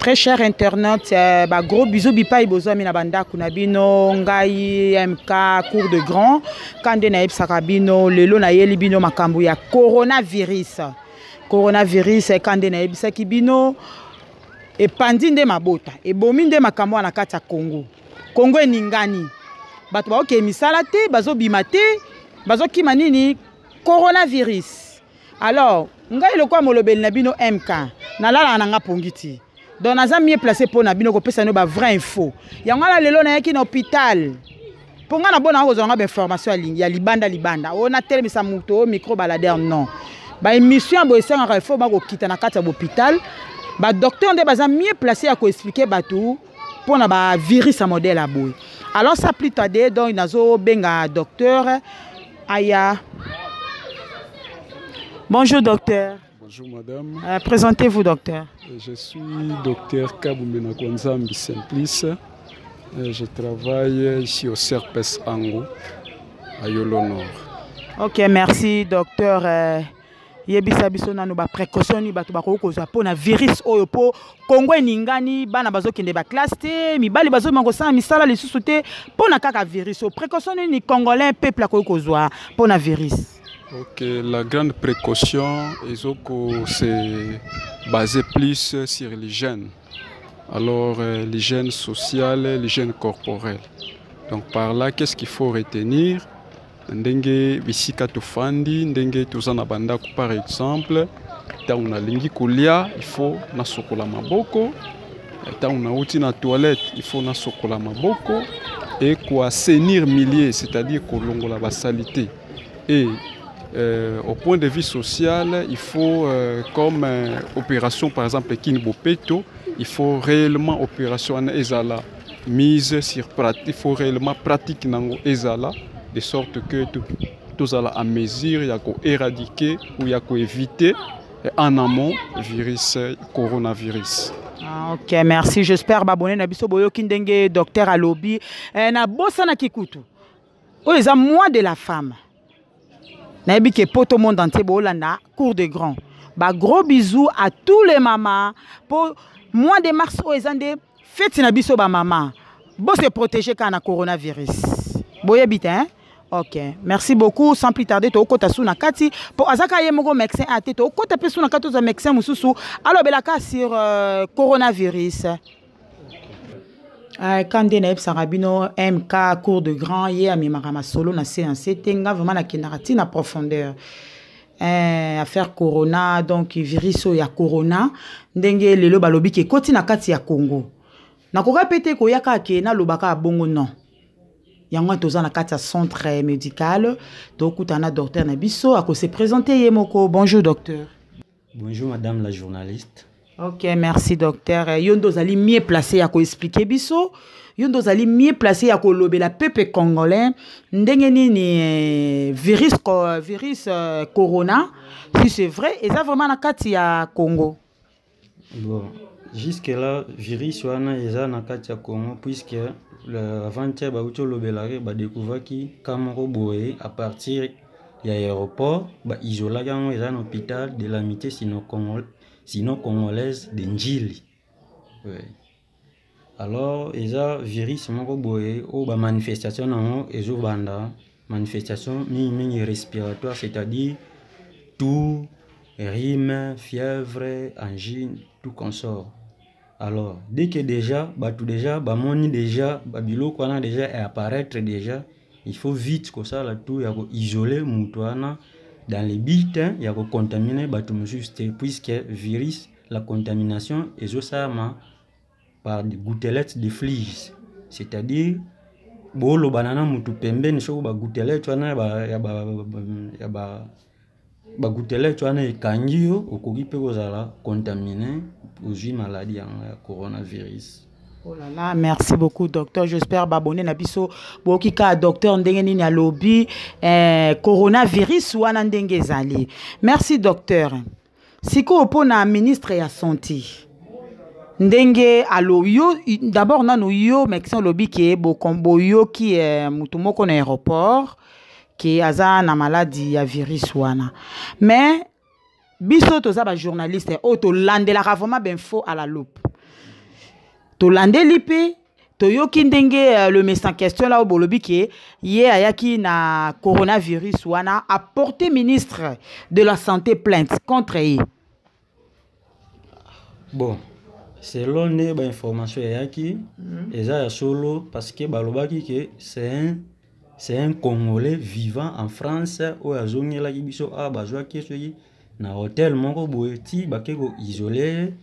Très cher internaute, gros bisous bipai bozo mina banda kunabino ngai MK cours de grand kande na ebsakabino lelo na yeli bino makambo ya coronavirus. Coronavirus kande na ebsaki bino e pandinde mabota e bominde makambo na kati ya Congo. Congo eningani. Bato ba oke misala te bazo bimate bazo kima nini coronavirus. Alors, ngai le kwa molobeli na bino MK na lala na nga pongiti. Donc, nous avons mieux placé pour nous faire une vraie info. Il y a un hôpital. Pour nous avons une information. Il y a Libanda. On a tel micro baladeur. Non. Une mission à l'hôpital. Le docteur est mieux placé à expliquer pour le virus à modèle à bout. Alors, ça plus tard, donc, nous avons un docteur. Aya. Bonjour, docteur. Bonjour madame. Présentez-vous docteur. Je suis docteur Kaboumena Kwanzambi Simplice. Je travaille ici au CERPES Ango, à Yolo Nord. Ok, merci docteur. Yebisa biso na no ba précaution ni bato bako kozwa pona virus oyo po Congo ningani bana bazokende ba classe te mibali bazomango sa misala lisusu te pona kaka virus o précaution ni congolais peuple ko kozwa pona virus. Ok, la grande précaution, c'est basé plus sur l'hygiène. Alors, l'hygiène sociale, l'hygiène corporelle. Donc, par là, qu'est-ce qu'il faut retenir? Ndenge bisika tofandi, ndenge tozana bandako par exemple, ta una lingi kulia, il faut na sokola maboko, ta una uti na toilette, il faut na sokola maboko, et quoi assainir milieu, c'est-à-dire kolongola ba salité. Et au point de vue social, il faut, comme opération par exemple Kinbopeto, il faut réellement opération Ezala mise sur pratique, il faut réellement pratiquer Nango Ezala de sorte que tout à à mesure, il y a qu'à éradiquer ou il y a qu'à éviter en amont le virus coronavirus. Ah, ok, merci. J'espère que Nabiso Boyo Kindenge, docteur Alobi, na bossana kikutu. Oh, les mois de la femme. Nabi ke poto monde entier bolanda cours de grand. Ba gros bisous à tous les mamans pour mois de mars o ezande fête na biso ba maman. Bo se protéger kana coronavirus. Boye bite hein? OK. Merci beaucoup. Sans plus tarder to kota suna kati pour azaka yemoko médecin a te to kota pe suna kati za médecin mususu alors belaka sur coronavirus. Kande na Sarabino MK cours de grand hier mi marama solo na séance tenga vraiment na kinarati na profondeur affaire corona donc virus ya corona ndenge lelo balobi ke koti na kati ya Congo na ko répéter ko yaka ke na lobaka bongo non yango toza na kati ya centre médical donc kutana docteur na biso ako se présenter yemoko. Bonjour docteur. Bonjour madame la journaliste. Ok, merci docteur. Yondo zali mieux placé à expliquer biso. Yondo zali mieux placé à lober la peuple congolais. Ndenge ni virus corona. Si c'est vrai, et ça vraiment na kati ya Congo. Bon, jusque là virus wana eza na kati ya Congo puisque avant-hier ba uto lobelare ba découvert ki Kamaro boé à partir de l'aéroport ba isola yango eza un hôpital de l'amitié sinon congolaise de Njili. Oui. Alors, il y a un virus qui a manifestation manifestation respiratoire, c'est-à-dire tout, rhume, fièvre, angine, tout consort. Alors, dès que déjà, tout déjà, moni déjà, bilo qu'on a déjà apparaître déjà, il faut vite que ça là tout, il y a isoler moutoana. Dans les bits, il y a contaminer juste puisque virus, la contamination est aussi par des gouttelettes de flies. C'est-à-dire, le banana mutu pembe ni show ba gouttelettes wana ba gouttelettes wana ekangio okoki pe kozala contaminé aux maladies en coronavirus. Oh là là, merci beaucoup docteur. J'espère babonner na biso bokika docteur ndenge nini alobi coronavirus wana ndenge ezali. Merci docteur. Siko opona ministre ya santé. Ndenge alo yo d'abord nanu yo médecin lobi ke bokombo yo ki mutu moko na aéroport ki aza na maladie ya virus wana. Mais biso toza ba journaliste auto landela vraiment ben faux à la loupe. tolandeli pe toyoki ndenge le médecin en question là au bolobi ke ye ayaki na coronavirus wana a porté ministre de la santé plainte contre ye. Bon, selon les informations ayaki eza ya solo parce que balobaki que c'est un Congolais vivant en France ou à zongela biso a bazwa kesoyi na hôtel moko boeti bakeko isolé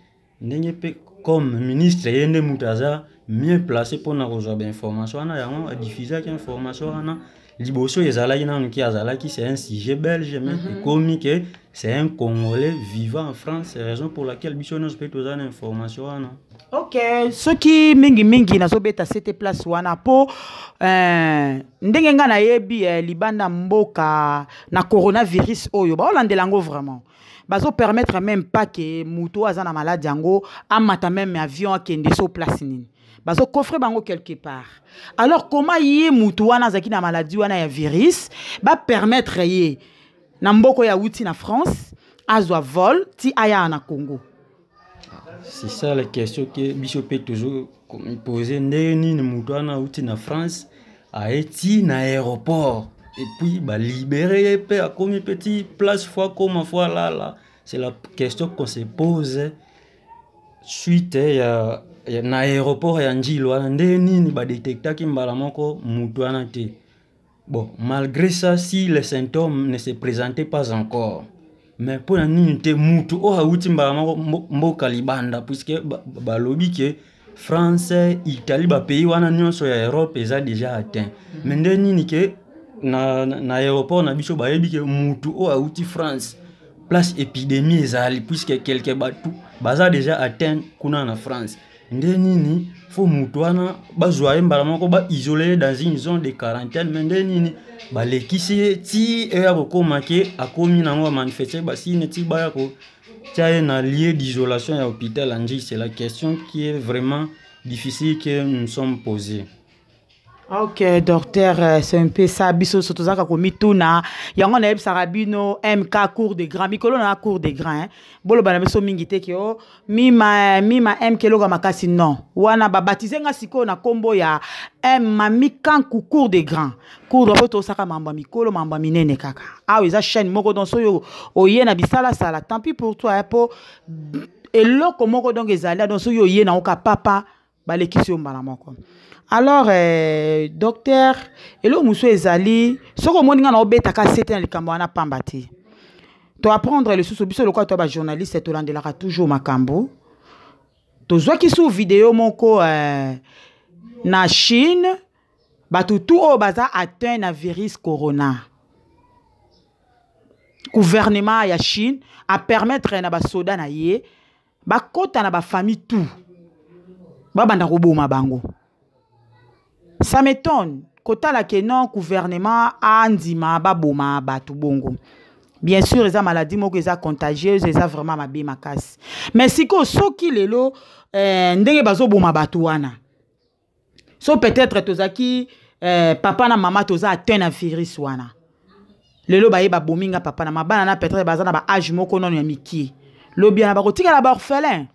ndenge pe comme ministre yende mutaza mieux placé pour na kozwa information na yango a diffuser information na liboso ezalaki na nki azalaki c'est un sujet belge mais comme que c'est un Congolais vivant en France, c'est la raison pour laquelle biso nous peut toza na information na. Ok, ce qui mingi na sobeta cette place wana po ndenge nga na yebi libanda mboka na coronavirus oyo ba olandelango vraiment bazo permettre même pas que muto azana malade yango amata même avion akende so place nini bazo coffrer bango quelque part. Alors comment yé muto wana zaki na maladie wana ya virus ba permettre yé na mboko ya uti na France azwa vol ti aya na Congo? C'est ça la question que Bishop peut toujours poser. Ni Moutouana ou na France a été na aéroport et puis bah libéré peu à comme petit place fois comme fois là. C'est la question qu'on se pose suite ya na aéroport ya Njilo ni ba détecta ki mbala moko Moutouana te. Bon, malgré ça, si les symptômes ne se présentaient pas encore, mais pour la nuit, mutu o hauti mboka libanda puisque balobi que France, Italie, ba pays wana nyonso ya Europe eza déjà atteint. Mais ndeni ni ke na aéroport na biso ba yebi que mutu o hauti France place épidémie ezali puisque quelques batu baza déjà atteint kuna na France. Ndeni ni faut mutu wana bazwa mbala moko ba isolé dans une zone de quarantaine mais ndeni ni ba lekisi ti e ya kokoma ke akomi nango manifester ba si neti ba ya ko tia na lieu d'isolation à l'hôpital Anji. C'est la question qui est vraiment difficile que nous sommes posés. Ok, docteur, c'est un peu ça. Biso sotozaka komi tuna. Yango na eb sarabino MK cours de grand. Mikolo na cours de grand. Bolo bana beso mingite ke o mima MK loga makasi non. Wana ba baptiser nga siko na kombo ya mami kanku cours de grand. Cours de poto saka mamba mikolo mamba minene kaka. Ah oui, ça chaîne moko don soyo oye na bisala sala. Tant pis pour toi po eloko moko donc ezali don soyo oye na oka papa ba lekisi mbala moko. Alors, docteur, et le monsieur ezali, ce que moi n'ai obéta qu'à c'était le camboana pambati. Tu apprendre le sous-biso le quoi tu as journaliste et tu l'as toujours macambo. Tu vois qui sous vidéo mon co na Chine, bah tout au baza atteint na virus corona. Gouvernement ya Chine a permettre na ba soda na ye, ba kota na ba famille tout. Ba banda robo ma bango. Ça m'étonne. Kota la kenon gouvernement andima baboma batu bongo. Bien sûr, les maladies moko eza contagieuse, eza vraiment mabe makasi. Mais si ko soki lelo ndenge bazo boma batu wana. So peut-être tozaki papa na mama toza atteint na virus wana. Lelo ba yeba bominga papa na mabana na peut-être bazana ba âge moko non ya miki. Lobi na ba kotika la ba orphelin.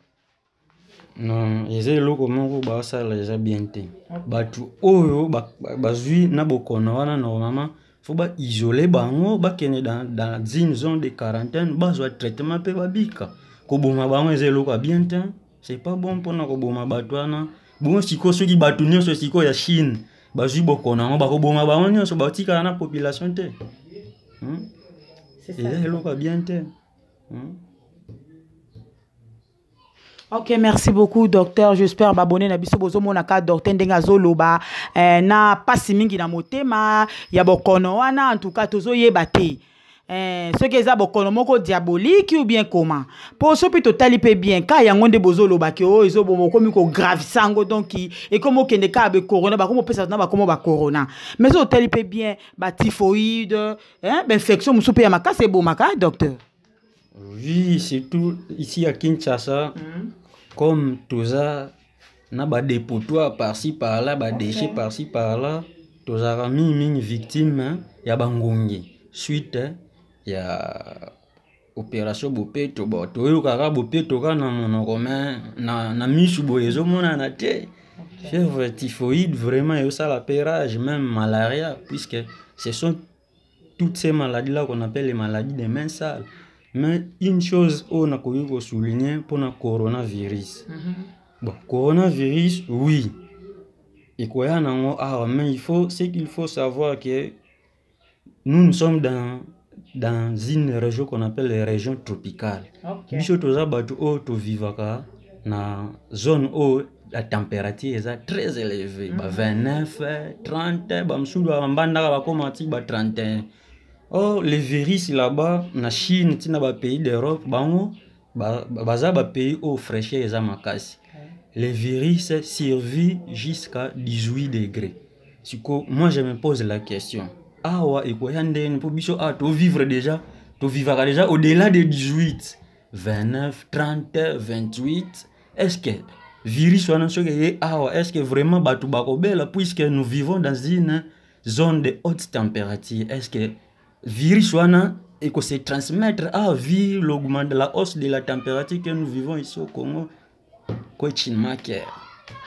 Non, les loko moko ba ça les a bien té. Batu oyo bazui na bokono wana normalement faut ba isoler bango ba kene dans une zone de quarantaine bazwa traitement pe babika. Ko boma bango les loko bien té. C'est pas bon pour na ko boma batu wana. Bon siko soki batu nyonso siko ya Chine bazui bokono ba ko boma bango nyonso ba tika na population té. C'est ça. Les loko bien té. Ok, merci beaucoup, docteur. J'espère m'abonner na biso bozo monaka docteur ndenga zoloba na pasi mingi na motema ya bokono wana en tout cas tozo yebate. Ce que za bokono moko diabolique ou bien comment. Pour ce plutôt talipe bien ka yango nde bozo loba ke o ezo bomo komi ko grave sango donc et comme au kende ka be corona ba comme pesa na ba comme ba corona. Mais zo talipe bien ba typhoïde, infection musupe ya maka c'est bon maka docteur. Oui, surtout ici à Kinshasa, comme tout ça, na ba dépotoir par-ci par-là, ba déchets par-ci par-là, tout ça rami une victime, ya bangongi. Suite, ya opération bopeto bo toyo kaka bopeto kana monoko mais na misu boyezo mona na te fièvre typhoïde vraiment et ça la pérage même malaria puisque ce sont toutes ces maladies là qu'on appelle les maladies des mains sales. Mais une chose on a connu qu'on souligner pour le coronavirus. Bon, coronavirus oui. Et quoi mais il faut c'est qu'il faut savoir que nous sommes dans une région qu'on appelle les régions tropicales. Biso toza batu o to vivaka na zone où la température est très élevée, 29, 30, bamsudu bambanda ba komati ba 31. Oh, les virus là-bas na Chine, tina ba pays d'Europe, bango baza ba pays au fraîcheur eza makasi. Les virus survivent jusqu'à 18 degrés. Moi je me pose la question. Awa ekoyande pour biso to vivre déjà au-delà de 18, 29, 30, 28. Est-ce que virus est-ce que vraiment batu bakobela puisque nous vivons dans une zone de haute température? Est-ce que virus wana se transmettre à vie l'augmentation de la hausse de la température que nous vivons ici au Congo?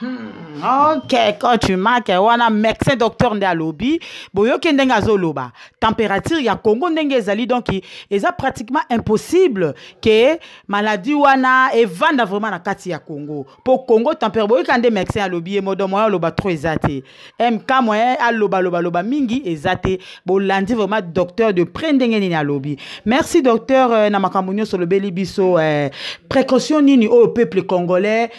Ok, quand tu marques, on a médecin docteur de lobby, boyo kendenga zoloba. Température ya Congo ndenge zali donc c'est pratiquement impossible que maladie wana et vanda vraiment na kati ya Congo. Pour Congo température boyo kande médecin à lobby modo moya loba trop ezate. MK moya a loba mingi ezate. Bo landi vraiment docteur de prendenge ni na lobby. Merci docteur na makambo sur le beli biso précaution nini au peuple congolais.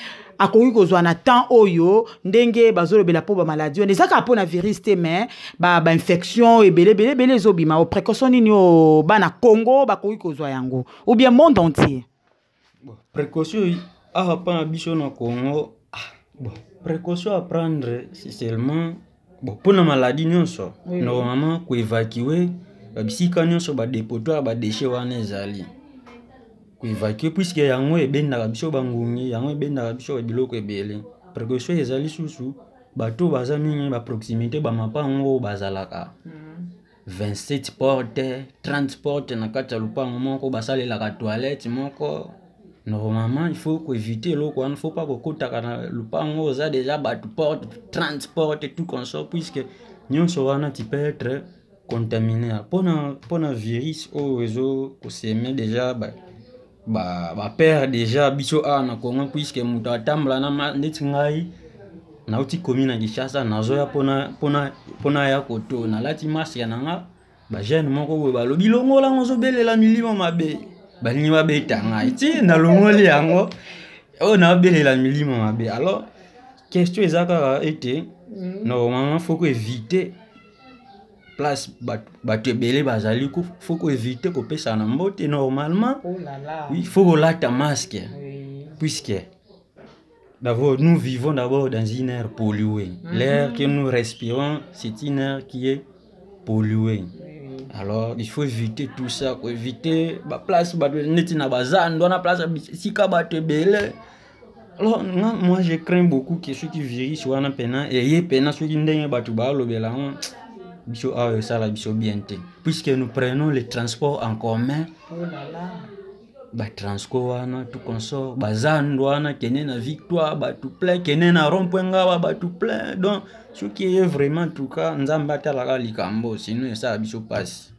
Akoki kozwa na temps oyo ndenge bazolobela po ba maladie on ezaka po na virus te mais ba infection ebele ezobima o précaution nini o bana Congo bakoki kozwa yango ou bien monde entier. Bon, précaution a pas na biso na Congo. Bon, précaution à prendre c'est seulement bon pour na maladie nyonso normalement ko évacuer bisika nyonso ba dépotoir ba déchets wana ezali. Évacuer puisque yango ebenda biso bangungi yango ebenda biso biloko ebele précaution ezali susu bato baza mingi ba proximité ba mapango bazalaka 27 portes 30 portes na kati ya lupango moko basalelaka toilette moko normalement il faut éviter loko il faut pas kokotaka na lupango za déjà bato porte 30 portes tout comme ça puisque nyonso wana tu peux être contaminé pona virus au réseau ko s'aimer déjà père déjà biso na Congo puisque muto atambla na neti ngai na uti commune na Kinshasa nazoya pona ya koto na lati masque nanga ba jeune moko boye balobi longola ngozo belela milimo mabe balingi babeta ngai ti na longoli yango na belela milimo mabe. Alors question ezaka été normalement faut éviter place batu ebele bazali ko faut ko éviter ko pesa na mbote normalement. Oui, il faut lata masque puisque d'abord nous vivons d'abord dans une air polluée. L'air que nous respirons c'est une air qui est polluée. Alors il faut éviter tout ça, ko éviter ba place batu neti na bazando na place sika batu ebele. Alors moi je crains beaucoup que ceux qui virus wana pena et pena ceux qui ndenge batu ba lobela biso ça la biso bien te puisque nous prenons les transports en commun. Ba transport wana tout consort bazando wana kene na Victoire ba tout plein kene na rond-point ba tout plein donc ce qui est vraiment tout cas nzamba talaka likambo sinon ça biso passe.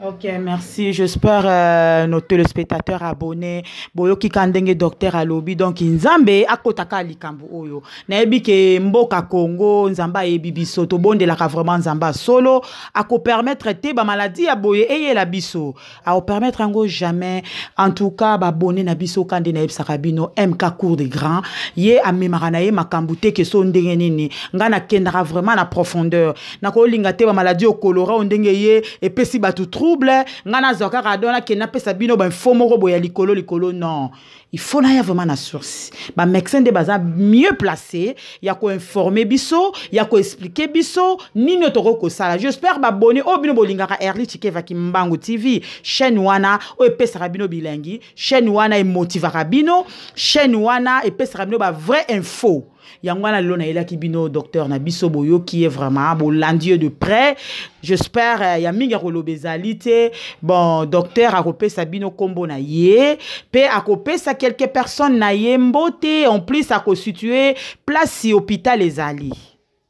Ok, merci. J'espère nos téléspectateurs abonnés. Boyoki kandenge docteur alobi donc nzambe akotaka likambo oyo. Na yebi ke mboka Congo nzamba yebi biso to bonde la vraiment nzamba solo ako permettre te ba maladie ya boye eye la biso. A permettre ngo jamais en tout cas ba bonne na biso kande na yebsaka bino MK cours de grand ye amemara na ye makambu te ke so ndenge nini ngana kendara vraiment na profondeur. Na ko linga te ba maladie o kolora ndenge ye epesi batu ngana zoka radona ke na pesa bino ba fomo robo ya likolo non il faut na ya vraiment na source ba médecin de baza mieux placé ya ko informer biso ya ko expliquer biso nini to ko sala. J'espère ba bonné o bino bolingaka Early Chikeva Kimbangu TV chaîne wana o epesa bino bilengi chaîne wana e motivera bino chaîne wana epesa bino ba vraie info Yangwana lelo na ela kibino docteur na biso boyo qui est vraiment bolandieux de près. J'espère ya mingi kolobezalité. Bon docteur akopesa bino kombo na ye, pe akopesa quelques personnes na ye mbote en plus akosituer place si hôpital ezali.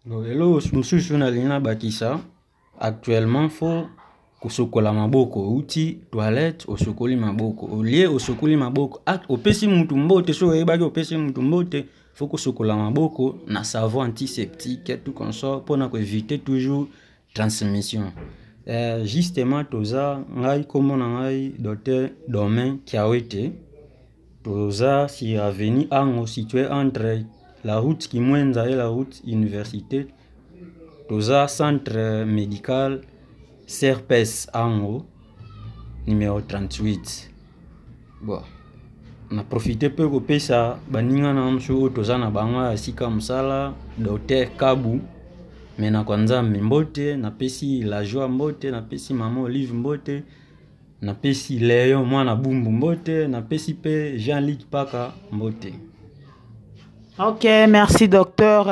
Hello, mususu na lina bakisa. Actuellement faut kosokola maboko outi toilette osokoli maboko olie osokoli maboko opesi mutu mbote so ebaki opesi mutu mbote faut kosokola maboko na savon antiseptique tout consort pour éviter toujours transmission. Justement toza ngai comme na ngai docteur Domain Kiawete toza si avenue Ango situé entre la route Kimwenza et la route université. Toza centre médical Serpes Ango numéro 38. Bon, on a profité peu pour ça. Baninga na msho toza na banga sika msala docteur Kabu. Mais na kwanza mbote na pesi la joie mbote na pesi maman Olive mbote na pesi Léon mwana bumbu mbote na pesi pe Jean-Luc Paka mbote. Ok, merci docteur.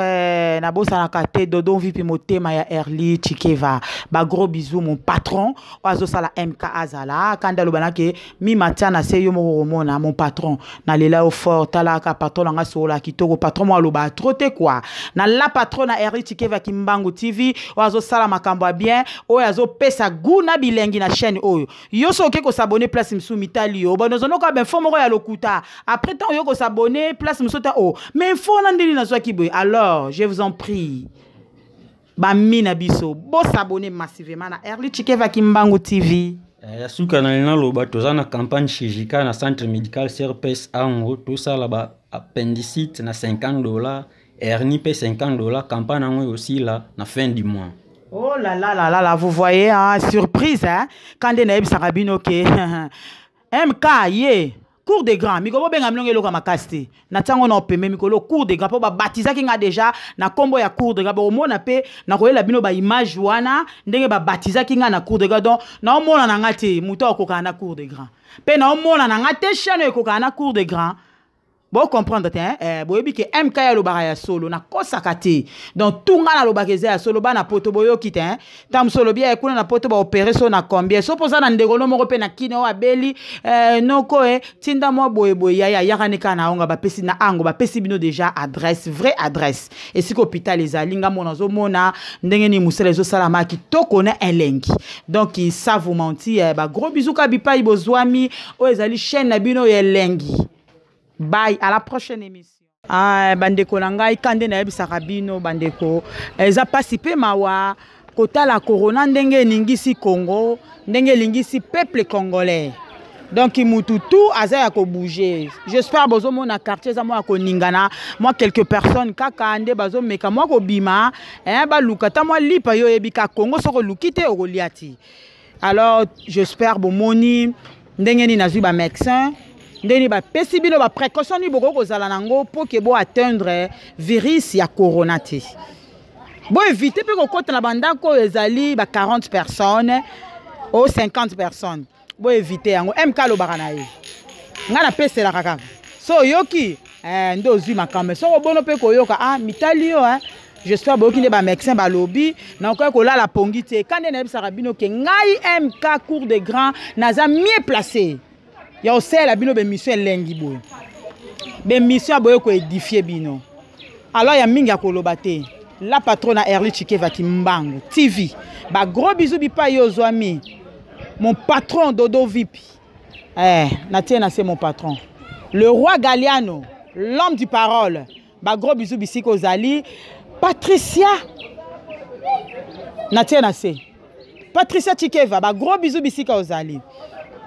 Nabosa nakate Dodo Vipi Motema ya Erli Chikeva. Ba gros bisous mon patron. Oazo sala MK Azala. Kanda lubanake mi matana se yo mona mon patron. Na lela au fort talaka patron nga sola kitoko patron mo aloba trote quoi. Na la patron na Erli Chikeva Kimbangu TV. Oazo sala makambo bien. Oazo pesa guna bilengi na chaîne oyo. Yo so ke ko s'abonner place msu mitali yo. Ba nozono ka ben fo moko ya lokuta. Après temps yo ko s'abonner place msu ta o. Mais alors, je vous en prie, Bamina Biso, bon s'abonner massivement à Erli Chikeva Kimbangu TV. Yasuka na lina loba toza na campagne chirurgicale na centre médical Serpes Ango, tout ça là-bas, appendicite na $50, hernie pe $50, campagne ango aussi là, na fin du mois. Oh là là là là là, vous voyez, hein, surprise, hein, quand des naïbs sarabino ke, MK, yeah. Cours des grands, mikolo benga mlonge loka makasti. Na tango na opeme mikolo cours des grands po ba baptiza kinga déjà na kombo ya cours des grands. Bo mona pe na koyela bino ba image wana ndenge ba baptiza kinga na cours des grands. Donc na omona na ngate muto okoka na cours des grands. Pe na omona na ngate chano ekoka na cours des grands. Bon comprendre hein boyebi ke MK ya lobaka ya solo na kosaka te. Donc tunga na lobaka ya solo ba na poto boyo kite hein. Tam solo bia ekuna na poto ba opérer so na combien. So poza na ndeko no moko pe na kine o abeli noko tinda mo boyeboy ya yakanika na onga ba pesi na ango ba pesi bino déjà adresse vraie adresse. Et si hôpital ezali nga mona zo mona ndenge ni musele zo salama ki tokona elengi. Donc ils savent vous mentir ba gros bisous ka bipa ibozwami o ezali chaîne na bino elengi. Bye, à la prochaine émission. Ah, bandeko nangai kande na yebisaka bino bandeko. Eza participer mawa kota la corona ndenge ningisi Congo, ndenge lingisi peuple congolais. Donc mutu tout azaya ko bouger. J'espère bozo mona quartier za moi ko ningana, moi quelques personnes kaka ande bazo meka moi ko bima, ba lukata moi lipa yo ebika Congo soko lukite o liati. Alors, j'espère bo moni ndenge ni nazui ba médecin. Ndeni ba pesi bino ba précaution ni boko kozala nango pour que bo atteindre virus ya corona te. Bo éviter pe ko kota na bandako ezali ba 40 personnes ou 50 personnes. Bo éviter yango MK lo bakana ye. Nga na pese la kaka. So yoki ndo zui makame. So bono pe ko yoka mitali yo j'espère beaucoup que ba médecin ba lobby na ko la pongi te kande na bisaka bino ke ngai MK cours de grand naza mieux placé. Ya osé la bino be mission lengi boy. Be mission boy ko édifier bino. Alors ya mingi akoloba te. La patronne Erli Chikeva Kimbangu TV. Ba gros bisous bipa yo zwami. Mon patron Dodo Vipi. Natiena c'est mon patron. Le roi Galiano, l'homme du parole. Ba gros bisous bisiko zali. Patricia. Natiena c'est. Patricia Chikeva, ba gros bisous bisika ozali.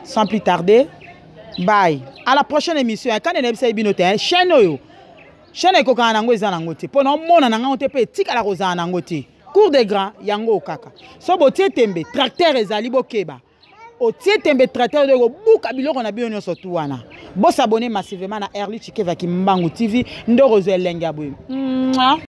Sans plus tarder. Bye. À la prochaine émission. Quand on est binote, chaîne yo. Chaîne eko kana nango eza nango te. Pona mona nango te pe tika la roza nango te. Cours des grands yango kaka. So botie tembe tracteur ezali bokeba. Otie tembe tracteur de buka biloko na biyo nyonso tu wana. Bo s'abonner massivement na Erli Chikeva Kimbangu TV ndo rozo elenga boy.